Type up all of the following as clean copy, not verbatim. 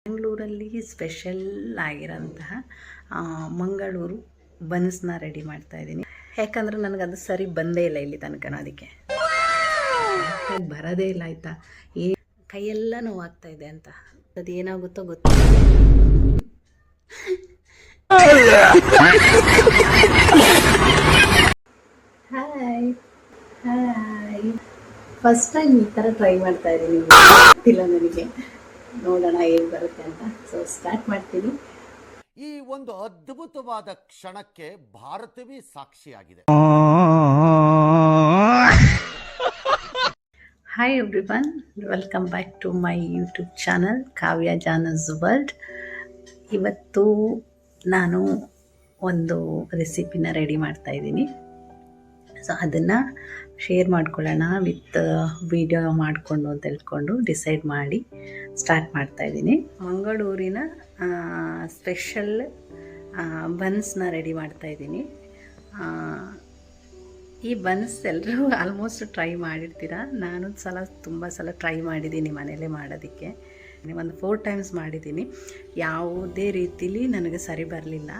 ಬೆಂಗಳೂರಲ್ಲಿ special ಆಗಿರೋಂತಹ Mangaluru ಬನ್ಸ್ನ ready ಮಾಡ್ತಾ ಇದ್ದೀನಿ. ಯಾಕಂದರೆ ನನಗದು ಸರಿ ಬಂದೇ ಇಲ್ಲ ಇಲ್ಲಿ ತನಕ, ಅದಕ್ಕೆ ಬರೋದೇ ಇಲ್ಲ ಆಯಿತಾ. ಕೈಯೆಲ್ಲ ನೋವಾಗ್ತಾ ಇದೆ ಅಂತ, ಅದು ಏನಾಗುತ್ತೋ ಗೊತ್ತಿಲ್ಲ. ಹಾಯ್ ಹಾಯ್, ಫಸ್ಟ್ ಟೈಮ್ ಈ ಥರ ಟ್ರೈ ಮಾಡ್ತಾ ಇದ್ದೀನಿ, ಗೊತ್ತಿಲ್ಲ ನನಗೆ. ನೋಡೋಣ ಹೇಗೆ ಬರುತ್ತೆ ಅಂತ. ಸೊ ಸ್ಟಾರ್ಟ್ ಮಾಡ್ತೀನಿ. ಈ ಒಂದು ಅದ್ಭುತವಾದ ಕ್ಷಣಕ್ಕೆ ಭಾರತವೇ ಸಾಕ್ಷಿಯಾಗಿದೆ. Hi everyone, welcome back to my YouTube channel Kavya ಜಾನಸ್ ವರ್ಲ್ಡ್. ಇವತ್ತು ನಾನು ಒಂದು ರೆಸಿಪಿನ ರೆಡಿ ಮಾಡ್ತಾ ಇದ್ದೀನಿ. ಸೊ ಅದನ್ನು ಶೇರ್ ಮಾಡ್ಕೊಳ್ಳೋಣ ವಿತ್ ವಿಡಿಯೋ ಮಾಡಿಕೊಂಡು ಅಂತ ಹೇಳ್ಕೊಂಡು ಡಿಸೈಡ್ ಮಾಡಿ ಸ್ಟಾರ್ಟ್ ಮಾಡ್ತಾಯಿದ್ದೀನಿ. ಮಂಗಳೂರಿನ ಸ್ಪೆಷಲ್ ಬನ್ಸ್ನ ರೆಡಿ ಮಾಡ್ತಾಯಿದ್ದೀನಿ. ಈ ಬನ್ಸ್ ಎಲ್ಲರೂ ಆಲ್ಮೋಸ್ಟ್ ಟ್ರೈ ಮಾಡಿರ್ತೀರ. ನಾನು ತುಂಬ ಸಲ ಟ್ರೈ ಮಾಡಿದ್ದೀನಿ ಮನೇಲೇ ಮಾಡೋದಕ್ಕೆ. ಒಂದು 4 ಟೈಮ್ಸ್ ಮಾಡಿದ್ದೀನಿ. ಯಾವುದೇ ರೀತಿಲಿ ನನಗೆ ಸರಿ ಬರಲಿಲ್ಲ.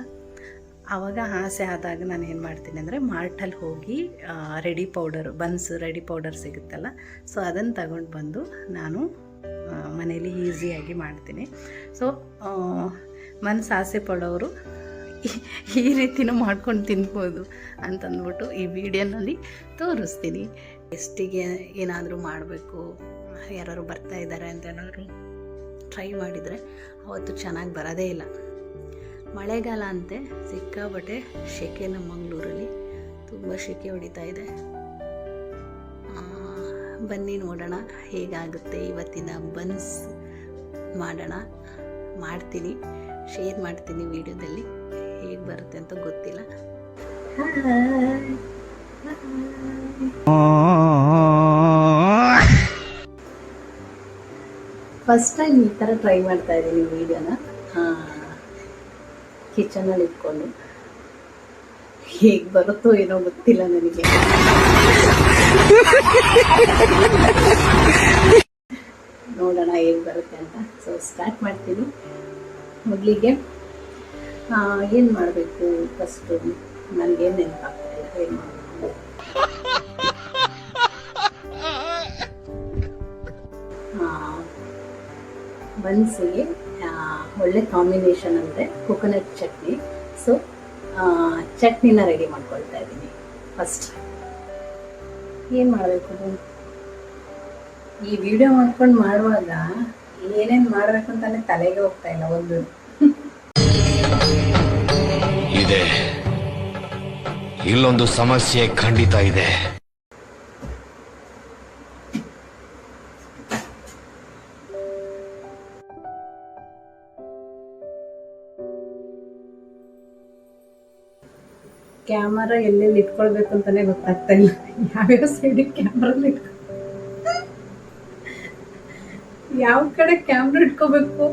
ಆವಾಗ ಆಸೆ ಆದಾಗ ನಾನು ಏನು ಮಾಡ್ತೀನಿ ಅಂದರೆ ಮಾರ್ಟಲ್ಲಿ ಹೋಗಿ ready powder, buns ready powder ಸಿಗುತ್ತಲ್ಲ, ಸೊ ಅದನ್ನು ತಗೊಂಡು ಬಂದು ನಾನು ಮನೇಲಿ ಈಸಿಯಾಗಿ ಮಾಡ್ತೀನಿ. ಸೊ ಮನಸ್ಸು ಆಸೆ ಪಡೋರು ಈ ರೀತಿನೂ ಮಾಡ್ಕೊಂಡು ತಿನ್ಬೋದು ಅಂತಂದ್ಬಿಟ್ಟು ಈ ವಿಡಿಯೋನಲ್ಲಿ ತೋರಿಸ್ತೀನಿ. ಎಷ್ಟಿಗೆ ಏನಾದರೂ ಮಾಡಬೇಕು, ಯಾರು ಬರ್ತಾ ಇದ್ದಾರೆ ಅಂತ ಏನಾದರೂ ಟ್ರೈ ಮಾಡಿದರೆ ಅವತ್ತು ಚೆನ್ನಾಗಿ ಬರೋದೇ ಇಲ್ಲ. ಮಳೆಗಾಲ ಅಂತೆ ಸಿಕ್ಕಾಪಟ್ಟೆ ಸೆಕೆ. ನಮ್ಮ ಮಂಗಳೂರಲ್ಲಿ ತುಂಬ ಸೆಕೆ ಹೊಡಿತಾ ಇದೆ. ಬನ್ನಿ ನೋಡೋಣ ಹೇಗಾಗುತ್ತೆ. ಇವತ್ತಿನ ಬನ್ಸ್ ಮಾಡೋಣ, ಮಾಡ್ತೀನಿ, ಶೇರ್ ಮಾಡ್ತೀನಿ ವಿಡಿಯೋದಲ್ಲಿ. ಹೇಗೆ ಬರುತ್ತೆ ಅಂತ ಗೊತ್ತಿಲ್ಲ. ಫಸ್ಟ್ ಟೈಮ್ ಈ ಥರ ಟ್ರೈ ಮಾಡ್ತಾ ಇದ್ದೀನಿ ವಿಡಿಯೋನ ಕಿಚನಲ್ಲಿ ಇಟ್ಕೊಂಡು. ಹೇಗೆ ಬರುತ್ತೋ ಏನೋ ಗೊತ್ತಿಲ್ಲ ನನಗೆ. ನೋಡೋಣ ಹೇಗೆ ಬರುತ್ತೆ ಅಂತ. ಸೊ ಸ್ಟಾರ್ಟ್ ಮಾಡ್ತೀನಿ. ಮೊದಲಿಗೆ ಏನು ಮಾಡಬೇಕು ಫಸ್ಟು ನನಗೇನು ನೆನಪಾಗ್ತಾ ಇಲ್ಲ. ಏನು ಮಾಡಬೇಕು, ಬನ್ಸಿಗೆ ಒಳ್ಳೆ ಕಾಂಬಿನೇಷನ್ ಅಂದರೆ ಕೊಕೊನಟ್ ಚಟ್ನಿ. ಸೊ ಚಟ್ನಿನ ರೆಡಿ ಮಾಡ್ಕೊಳ್ತಾ ಇದ್ದೀನಿ. ಫಸ್ಟ್ ಏನು ಮಾಡಬೇಕು, ಈ ವಿಡಿಯೋ ಮಾಡ್ಕೊಂಡು ಮಾಡುವಾಗ ಏನೇನು ಮಾಡಬೇಕು ಅಂತಾನೆ ತಲೆಗೆ ಹೋಗ್ತಾ ಇಲ್ಲ. ಒಂದು ಇದೆ, ಇಲ್ಲೊಂದು ಸಮಸ್ಯೆ ಖಂಡಿತ ಇದೆ. ಕ್ಯಾಮರಾ ಎಲ್ಲೆಲ್ಲಿ ಇಟ್ಕೊಳ್ಬೇಕು ಅಂತಾನೆ ಗೊತ್ತಾಗ್ತಾ ಇಲ್ಲ. ಯಾವ್ಯಾವ ಸೈಡಿಗೆ ಕ್ಯಾಮ್ರಲ್ಲಿ ಯಾವ ಕಡೆ ಕ್ಯಾಮ್ರಾ ಇಟ್ಕೋಬೇಕು,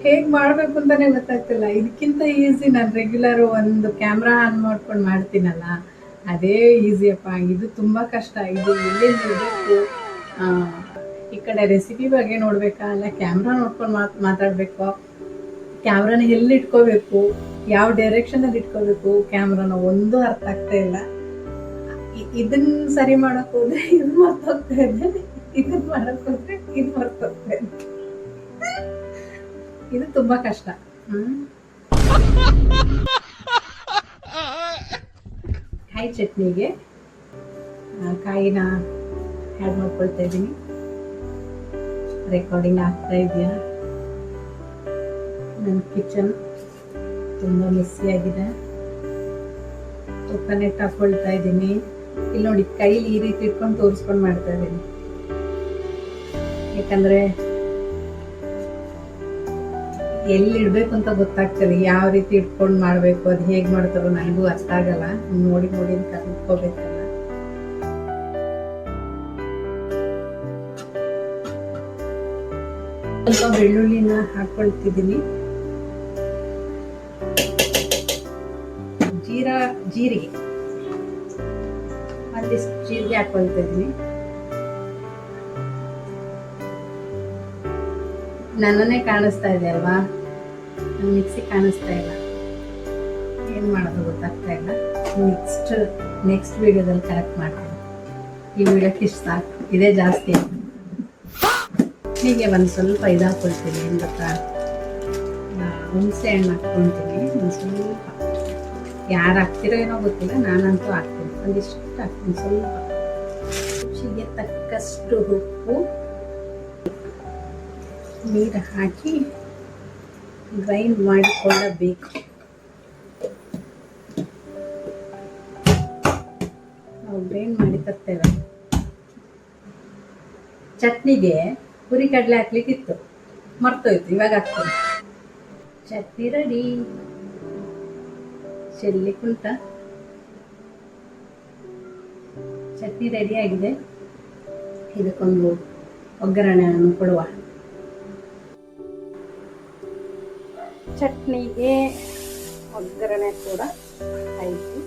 ಹೇಗೆ ಮಾಡಬೇಕು ಅಂತಾನೆ ಗೊತ್ತಾಗ್ತಿಲ್ಲ. ಇದಕ್ಕಿಂತ ಈಸಿ ನಾನು ರೆಗ್ಯುಲರ್ ಒಂದು ಕ್ಯಾಮ್ರಾ ಆನ್ ಮಾಡ್ಕೊಂಡು ಮಾಡ್ತೀನಲ್ಲ, ಅದೇ ಈಸಿಯಪ್ಪ. ಇದು ತುಂಬ ಕಷ್ಟ. ಇದು ಎಲ್ಲೆಲ್ಲಿ ಇರಬೇಕು, ಈ ಕಡೆ ರೆಸಿಪಿ ಬಗ್ಗೆ ನೋಡ್ಬೇಕಾ, ಅಲ್ಲ ಕ್ಯಾಮ್ರಾ ನೋಡ್ಕೊಂಡು ಮಾತಾಡಬೇಕು, ಕ್ಯಾಮ್ರಾನ ಎಲ್ಲಿ ಇಟ್ಕೋಬೇಕು, ಯಾವ ಡೈರೆಕ್ಷನಲ್ಲಿ ಇಟ್ಕೋಬೇಕು ಕ್ಯಾಮ್ರಾನ, ಒಂದು ಅರ್ಥ ಆಗ್ತಾ ಇಲ್ಲ. ಇದನ್ನ ಸರಿ ಮಾಡಕ್ ಹೋದ್ರೆ ಇದು ಮರ್ತೋಗ್ತಾ ಇದೆ, ಇದನ್ನ ಮಾಡಕ್ ಹೋದ್ರೆ ಇದು ಮರ್ತೋಗ್ತಾ ಇದೆ. ಇದು ತುಂಬಾ ಕಷ್ಟ. ಕಾಯಿ ಚಟ್ನಿಗೆ ಕಾಯಿನ ಆ್ಯಡ್ ಮಾಡ್ಕೊಳ್ತಾ ಇದ್ದೀನಿ. ರೆಕಾರ್ಡಿಂಗ್ ಆಗ್ತಾ ಇದೆಯಾ? ನನ್ನ ಕಿಚನ್ ತುಂಬ ಮೆಸ್ಸಿಯಾಗಿದೆ. ಕೊಕೊನಟ್ ಹಾಕೊಳ್ತಾ ಇದ್ದೀನಿ. ಇಲ್ಲಿ ನೋಡಿ, ಕೈಲಿ ಈ ರೀತಿ ಇಟ್ಕೊಂಡು ತೋರಿಸ್ಕೊಂಡು ಮಾಡ್ತಾ ಇದ್ದೀನಿ. ಯಾಕಂದರೆ ಎಲ್ಲಿ ಇಡಬೇಕು ಅಂತ ಗೊತ್ತಾಗ್ತದೆ, ಯಾವ ರೀತಿ ಇಟ್ಕೊಂಡು ಮಾಡಬೇಕು, ಅದು ಹೇಗೆ ಮಾಡ್ತಾರೋ ನನಗೂ ಅರ್ಥ ಆಗಲ್ಲ. ನೋಡಿ ನೋಡಿ ಕಲ್ತ್ಕೋಬೇಕಲ್ಲ. ಸ್ವಲ್ಪ ಬೆಳ್ಳುಳ್ಳಿನ ಹಾಕೊಳ್ತಿದ್ದೀನಿ. ಜೀರಿಗೆ ಒಂದಿಷ್ಟು ಜೀರಿಗೆ ಹಾಕೊಳ್ತಾ ಇದ್ದೀನಿ. ನನ್ನನ್ನೇ ಕಾಣಿಸ್ತಾ ಇದೆ ಅಲ್ವಾ, ಮಿಕ್ಸಿ ಕಾಣಿಸ್ತಾ ಇಲ್ಲ, ಏನು ಮಾಡೋದು ಗೊತ್ತಾಗ್ತಾ ಇಲ್ಲ. ನೆಕ್ಸ್ಟ್ ವಿಡಿಯೋದಲ್ಲಿ ಕರೆಕ್ಟ್ ಮಾಡ್ತೀನಿ. ಈ ವಿಡಿಯೋಕ್ಕೆ ಇಷ್ಟು ಸಾಕು, ಇದೇ ಜಾಸ್ತಿ. ಹೀಗೆ ಒಂದು ಸ್ವಲ್ಪ ಇದಾಕೊಳ್ತೀನಿ, ಏನು ಗೊತ್ತಾ, ಹುಣಸೆ ಹಣ್ಣು ಹಾಕ್ಕೊಳ್ತೀನಿ ಒಂದು ಸ್ವಲ್ಪ. ಯಾರು ಹಾಕ್ತಿರೋ ಏನೋ ಗೊತ್ತಿಲ್ಲ, ನಾನಂತೂ ಹಾಕ್ತೀನಿ. ಒಂದಿಷ್ಟು ಹಾಕ್ತೀನಿ, ಸ್ವಲ್ಪ. ರುಚಿಗೆ ತಕ್ಕಷ್ಟು ಉಪ್ಪು, ನೀರು ಹಾಕಿ ಗ್ರೈಂಡ್ ಮಾಡಿಕೊಳ್ಳಬೇಕು. ನಾವು ಗ್ರೈಂಡ್ ಮಾಡಿ ತರ್ತೇವೆ. ಚಟ್ನಿಗೆ ಪುರಿ ಕಡಲೆ ಹಾಕ್ಲಿಕ್ಕಿತ್ತು, ಮರ್ತೋಯ್ತು, ಇವಾಗ ಹಾಕ್ತೀನಿ. ಚಟ್ನಿ ರೆಡಿ. ಚೆಲ್ಲಿಕುಂಟ ಚಟ್ನಿ ರೆಡಿ ಆಗಿದೆ. ಇದಕ್ಕೊಂದು ಒಗ್ಗರಣೆಯನ್ನು ಕೊಡುವ. ಚಟ್ನಿಗೆ ಒಗ್ಗರಣೆ ಕೂಡ ಆಯಿತು.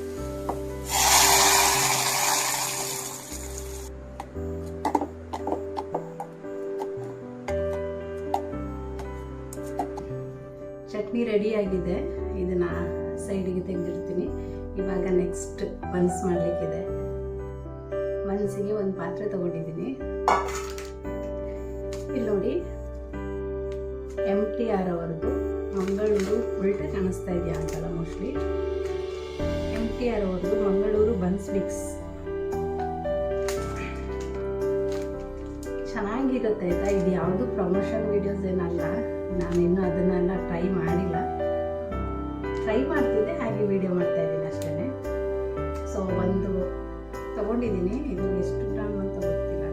ಚಟ್ನಿ ರೆಡಿ ಆಗಿದೆ. ಇದನ್ನ ಸೈಡಿಗೆ ತೆಗೆದಿರ್ತೀನಿ. ಇವಾಗ ನೆಕ್ಸ್ಟ್ ಬನ್ಸ್ ಮಾಡಲಿಕ್ಕಿದೆ. ಬನ್ಸಿಗೆ ಒಂದು ಪಾತ್ರೆ ತಗೊಂಡಿದ್ದೀನಿ. ಇಲ್ಲಿ ನೋಡಿ, MTR ಅವರದ್ದು ಮಂಗಳೂರು ಉಲ್ಟೆ ಕಾಣಿಸ್ತಾ ಇದೆಯಾ ಅಂತಲ್ಲ, ಮೋಸ್ಟ್ಲಿ MTR ಅವರದ್ದು ಮಂಗಳೂರು ಬನ್ಸ್ ಮಿಕ್ಸ್ ಚೆನ್ನಾಗಿರುತ್ತೆ ಆಯ್ತಾ. ಇದು ಯಾವುದು ಪ್ರಮೋಷನ್ ವಿಡಿಯೋಸ್ ಏನಲ್ಲ, ನಾನಿನ್ನೂ ಅದನ್ನೆಲ್ಲ ಟ್ರೈ ಮಾಡಿಲ್ಲ. ಟ್ರೈ ಮಾಡ್ತಿದ್ದೆ, ಹಾಗೆ ವಿಡಿಯೋ ಮಾಡ್ತಾ ಇದ್ದೀನಿ ಅಷ್ಟೇ. ಸೊ ಒಂದು ತಗೊಂಡಿದ್ದೀನಿ. ಇದು ಎಷ್ಟು ಗ್ರಾಮ್ ಅಂತ ಗೊತ್ತಿಲ್ಲ,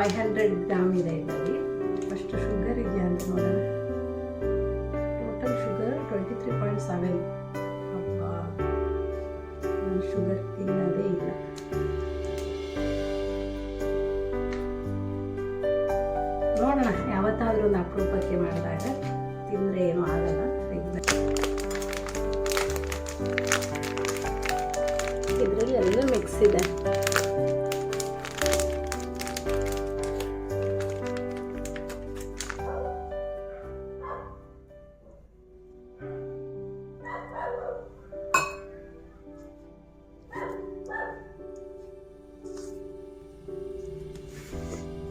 500 ಗ್ರಾಮ್ ಇದೆ ಇದರಲ್ಲಿ. ಫಸ್ಟ್ ಶುಗರ್ ಇದೆಯಾ ಅಂತ ನೋಡೋಣ. Total sugar 23.7. ಅಬ್ಬಾ, ನಾನು ಶುಗರ್ ತಿನ್ನೋದೇ ಇಲ್ಲ. ನೋಡೋಣ, ಯಾವತ್ತಾದ್ರೂ ಒಂದು ಅಪರೂಪಕ್ಕೆ ಮಾಡಿದಾಗ ತಿಂದರೆ ಏನೂ ಆಗಲ್ಲ. ಇದರಲ್ಲಿ ಎಲ್ಲ ಮಿಕ್ಸ್ ಇದೆ.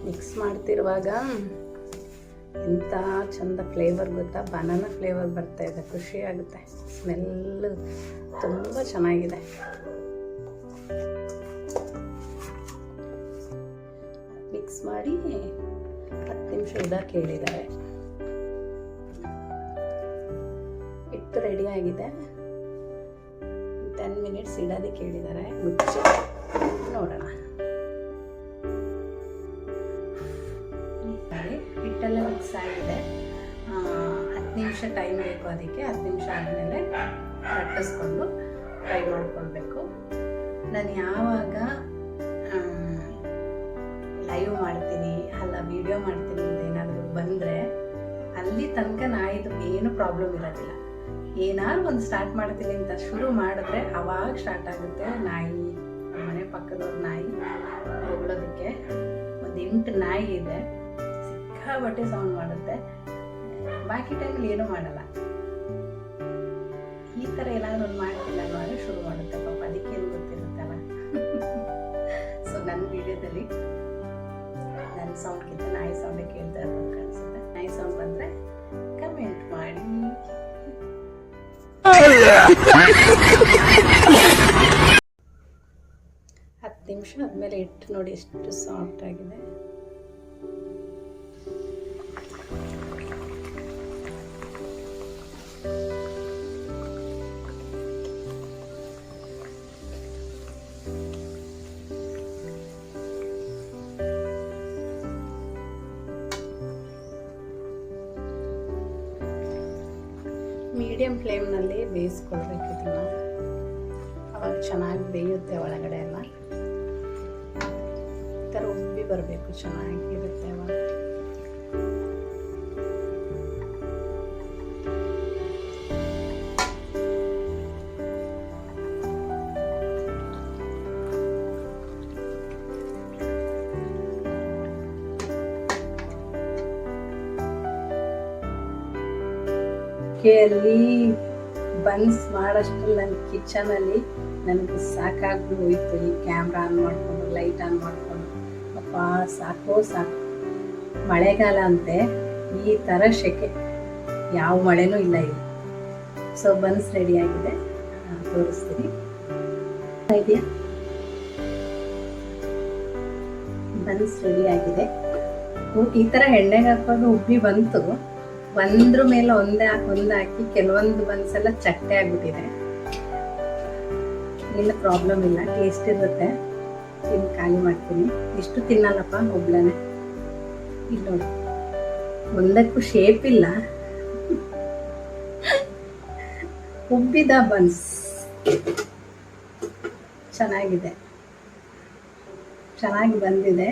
ಮಿಕ್ಸ್ ಮಾಡ್ತಿರುವಾಗ ಎಂಥ ಚಂದ ಫ್ಲೇವರ್ ಗೊತ್ತಾ, ಬನಾನಾ ಫ್ಲೇವರ್ ಬರ್ತಾ ಇದೆ. ಖುಷಿ ಆಗುತ್ತೆ. ಸ್ಮೆಲ್ಲು ತುಂಬ ಚೆನ್ನಾಗಿದೆ. ಮಿಕ್ಸ್ ಮಾಡಿ 10 ನಿಮಿಷ ಇಡಕ್ಕೆ ಹೇಳಿದ್ದಾರೆ. ಹಿಟ್ಟು ರೆಡಿ ಆಗಿದೆ. 10 ಮಿನಿಟ್ಸ್ ಇಡೋದಕ್ಕೆ ಹೇಳಿದ್ದಾರೆ. ಮುಚ್ಚಿ ನೋಡೋಣ. ಹಿಟ್ಟೆಲ್ಲ ಮಿಕ್ಸ್ ಆಗಿದೆ. 10 ನಿಮಿಷ ಟೈಮ್ ಬೇಕು ಅದಕ್ಕೆ. 10 ನಿಮಿಷ ಆದಮೇಲೆ ಲಟ್ಟಿಸ್ಕೊಂಡು ಫ್ರೈ ಮಾಡ್ಕೊಳ್ಬೇಕು. ನಾನು ಯಾವಾಗ ಲೈವ್ ಮಾಡ್ತೀನಿ ಅಲ್ಲ ವಿಡಿಯೋ ಮಾಡ್ತೀನಿ ಅಂತ ಏನಾದರೂ ಬಂದರೆ ಅಲ್ಲಿ ತನಕ ನಾಯಿದು ಏನು ಪ್ರಾಬ್ಲಮ್ ಇರೋದಿಲ್ಲ. ಏನಾದ್ರು ಒಂದು ಸ್ಟಾರ್ಟ್ ಮಾಡ್ತೀನಿ ಅಂತ ಶುರು ಮಾಡಿದ್ರೆ ಅವಾಗ ಸ್ಟಾರ್ಟ್ ಆಗುತ್ತೆ ನಾಯಿ. ಮನೆ ಪಕ್ಕದವ್ರ ನಾಯಿ ಹೊಗಳೋದಕ್ಕೆ ಒಂದು 8 ನಾಯಿ ಇದೆ. ಸಿಕ್ಕಾಬಟ್ಟೆ ಸೌಂಡ್ ಮಾಡುತ್ತೆ. ಬಾಕಿ ಟೈಮಲ್ಲಿ ಏನೂ ಮಾಡಲ್ಲ. ಈ ಥರ ಏನಾದರೂ ಒಂದು ಮಾಡ್ತೀನಿ ಅನ್ನುವಾಗ ಶುರು ಮಾಡುತ್ತೆ. ಪಾಪ ಅದಕ್ಕೇನು ಗೊತ್ತಿರುತ್ತಲ್ಲ. ಸೊ ನನ್ನ ವಿಡಿಯೋದಲ್ಲಿ ನನ್ನ ಸೌಂಡ್ಗಿಂತ ನಾಯಿ ಸೌಂಡೇ ಕೇಳ್ತಾ ಇರೋದು ಕಾಣಿಸುತ್ತೆ. ನಾಯಿ ಸೌಂಡ್ ಬಂದರೆ ಕಮೆಂಟ್ ಮಾಡಿ. ಹತ್ತು ನಿಮಿಷ ಆದಮೇಲೆ ಇಟ್ಟು ನೋಡಿ ಎಷ್ಟು ಸಾಫ್ಟ್ ಆಗಿದೆ. ಮೀಡಿಯಂ ಫ್ಲೇಮ್ನಲ್ಲಿ ಬೇಯಿಸ್ಕೊಳ್ಬೇಕು ಇದನ್ನು. ಅವಾಗ ಚೆನ್ನಾಗಿ ಬೇಯುತ್ತೆ ಒಳಗಡೆ ಎಲ್ಲ. ಈ ಥರ ಉಬ್ಬಿ ಬರಬೇಕು, ಚೆನ್ನಾಗಿರುತ್ತೆ ಅವಾಗ. ಸೆಕೆಯಲ್ಲಿ ಬನ್ಸ್ ಮಾಡೋಷ್ಟು ನನ್ನ ಕಿಚನಲ್ಲಿ ನನಗೆ ಸಾಕಾಗಿ ಹೋಯ್ತು. ಈ ಕ್ಯಾಮ್ರಾ ಆನ್ ಮಾಡಿಕೊಂಡು ಲೈಟ್ ಆನ್ ಮಾಡಿಕೊಂಡು ಅಪ್ಪ ಸಾಕು. ಮಳೆಗಾಲ ಅಂತೆ ಈ ಥರ ಸೆಕೆ, ಯಾವ ಮಳೆನೂ ಇಲ್ಲ ಇಲ್ಲಿ. ಸೊ ಬನ್ಸ್ ರೆಡಿಯಾಗಿದೆ, ತೋರಿಸ್ತೀನಿ. ಇದೆಯಾ ಬನ್ಸ್ ರೆಡಿಯಾಗಿದೆ. ಈ ಥರ ಎಣ್ಣೆಗೆ ಹಾಕೊಂಡು ಉಬ್ಬಿ ಬಂತು. ಒಂದ್ರ ಮೇಲೆ ಒಂದೇ ಹಾಕಿ ಕೆಲವೊಂದು ಬನ್ಸೆಲ್ಲ ಚಟ್ಟೆ ಆಗ್ಬಿಟ್ಟಿದೆ. ಇಲ್ಲ ಪ್ರಾಬ್ಲಮ್ ಇಲ್ಲ, ಟೇಸ್ಟ್ ಇರುತ್ತೆ. ತಿಂದು ಖಾಲಿ ಮಾಡ್ತೀನಿ. ಇಷ್ಟು ತಿನ್ನಲ್ಲಪ್ಪ ಒಬ್ಳನೆ. ಇಲ್ಲಿ ನೋಡಿ, ಒಂದಕ್ಕೂ ಶೇಪ್ ಇಲ್ಲ. ಉಬ್ಬಿದ ಬನ್ಸ್ ಚೆನ್ನಾಗಿದೆ, ಚೆನ್ನಾಗಿ ಬಂದಿದೆ.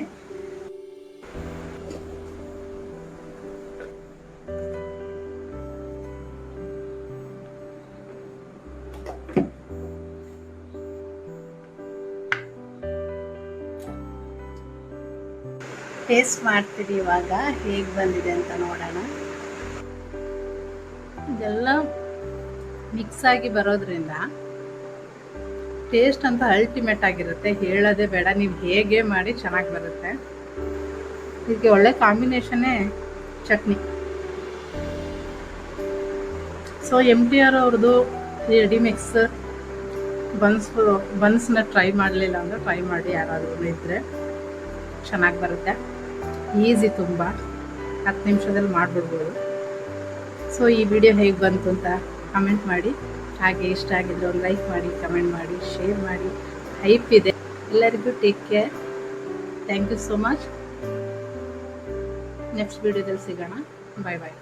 ಟೇಸ್ಟ್ ಮಾಡ್ತೀವಿ ಇವಾಗ, ಹೇಗೆ ಬಂದಿದೆ ಅಂತ ನೋಡೋಣ. ಇದೆಲ್ಲ ಮಿಕ್ಸ್ ಆಗಿ ಬರೋದ್ರಿಂದ ಟೇಸ್ಟ್ ಅಂತ ಅಲ್ಟಿಮೇಟ್ ಆಗಿರುತ್ತೆ, ಹೇಳೋದೇ ಬೇಡ. ನೀವು ಹೇಗೆ ಮಾಡಿ ಚೆನ್ನಾಗಿ ಬರುತ್ತೆ. ಇದಕ್ಕೆ ಒಳ್ಳೆ ಕಾಂಬಿನೇಷನ್ನೇ ಚಟ್ನಿ. ಸೊ MTR ಅವ್ರದ್ದು ರೆಡಿ ಮಿಕ್ಸ್ ಬನ್ಸ್ನ ಟ್ರೈ ಮಾಡಲಿಲ್ಲ ಅಂದರೆ ಟ್ರೈ ಮಾಡಿ, ಯಾರಾದ್ರೂ ಇದ್ದರೆ ಚೆನ್ನಾಗಿ ಬರುತ್ತೆ. ಈಸಿ, ತುಂಬ 10 ನಿಮಿಷದಲ್ಲಿ ಮಾಡಿಬಿಡ್ಬೋದು. ಸೊ ಈ ವಿಡಿಯೋ ಹೇಗೆ ಬಂತು ಅಂತ ಕಮೆಂಟ್ ಮಾಡಿ. ಹಾಗೆ ಇಷ್ಟ ಆಗಿದ್ರೆ ಒಂದು ಲೈಕ್ ಮಾಡಿ, ಕಮೆಂಟ್ ಮಾಡಿ, ಶೇರ್ ಮಾಡಿ. ಹೈಪ್ ಇದೆ. ಎಲ್ಲರಿಗೂ take care. Thank you so much. Next ವಿಡಿಯೋದಲ್ಲಿ ಸಿಗೋಣ. ಬಾಯ್ ಬಾಯ್.